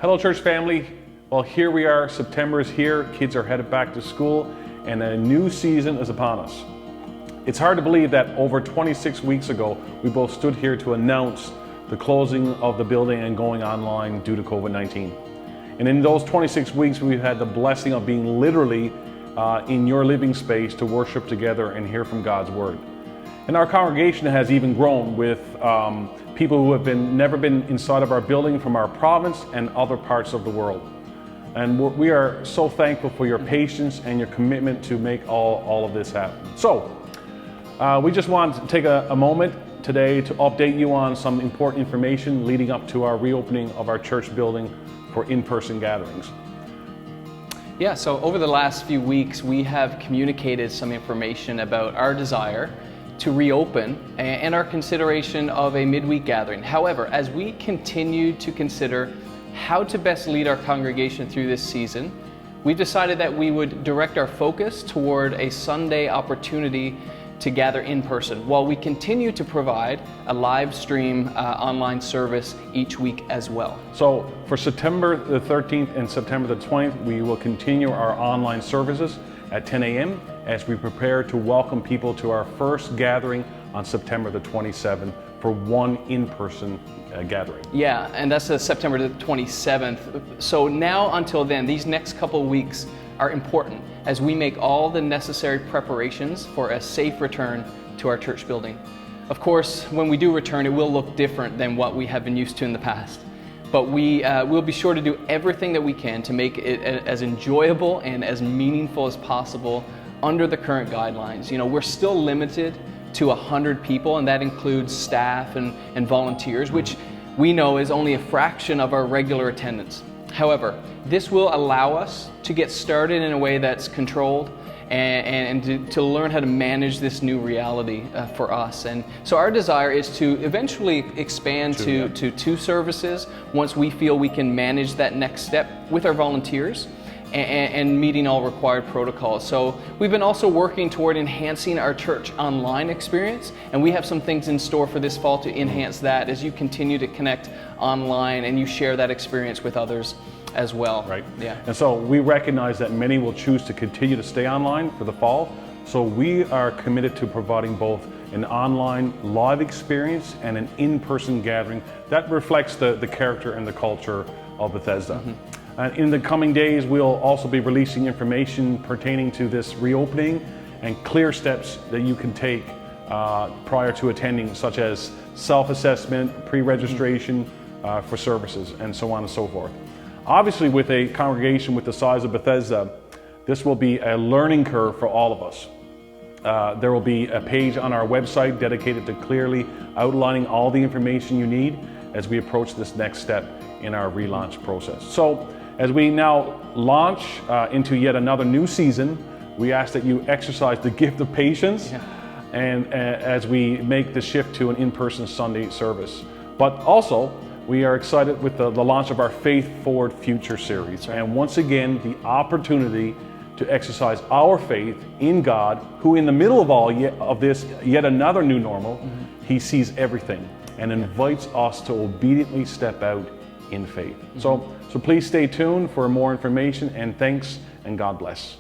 Hello, church family. Well, here we are. September is here. Kids are headed back to school, and a new season is upon us. It's hard to believe that over 26 weeks ago, we both stood here to announce the closing of the building and going online due to COVID-19. And in those 26 weeks, we've had the blessing of being literally in your living space to worship together and hear from God's Word. And our congregation has even grown with people who have never been inside of our building from our province and other parts of the world. And we are so thankful for your patience and your commitment to make all of this happen. So, we just want to take a moment today to update you on some important information leading up to our reopening of our church building for in-person gatherings. Yeah, so over the last few weeks, we have communicated some information about our desire to reopen and our consideration of a midweek gathering. However, as we continue to consider how to best lead our congregation through this season, we've decided that we would direct our focus toward a Sunday opportunity to gather in person while we continue to provide a live stream online service each week as well. So for September the 13th and September the 20th, we will continue our online services at 10 a.m. as we prepare to welcome people to our first gathering on September the 27th for one in-person gathering. Yeah, and that's September the 27th. So now until then, these next couple weeks are important as we make all the necessary preparations for a safe return to our church building. Of course, when we do return, it will look different than what we have been used to in the past. But we'll be sure to do everything that we can to make it as enjoyable and as meaningful as possible under the current guidelines. You know, we're still limited to 100 people, and that includes staff and volunteers, which we know is only a fraction of our regular attendance. However, this will allow us to get started in a way that's controlled and to learn how to manage this new reality for us. And so our desire is to eventually expand to two services once we feel we can manage that next step with our volunteers and meeting all required protocols. So we've been also working toward enhancing our church online experience, and we have some things in store for this fall to enhance that as you continue to connect online and you share that experience with others as well. Right. Yeah. And so we recognize that many will choose to continue to stay online for the fall. So we are committed to providing both an online live experience and an in-person gathering that reflects the character and the culture of Bethesda. Mm-hmm. And in the coming days, we'll also be releasing information pertaining to this reopening and clear steps that you can take prior to attending, such as self-assessment, pre-registration for services, and so on and so forth. Obviously, with a congregation with the size of Bethesda, this will be a learning curve for all of us. There will be a page on our website dedicated to clearly outlining all the information you need as we approach this next step in our relaunch process. So, as we now launch into yet another new season, we ask that you exercise the gift of patience and as we make the shift to an in-person Sunday service. But also, we are excited with the launch of our Faith Forward Future series. Right. And once again, the opportunity to exercise our faith in God, who in the middle of all of this, yet another new normal, He sees everything and invites us to obediently step out in faith. So please stay tuned for more information, and thanks, and God bless.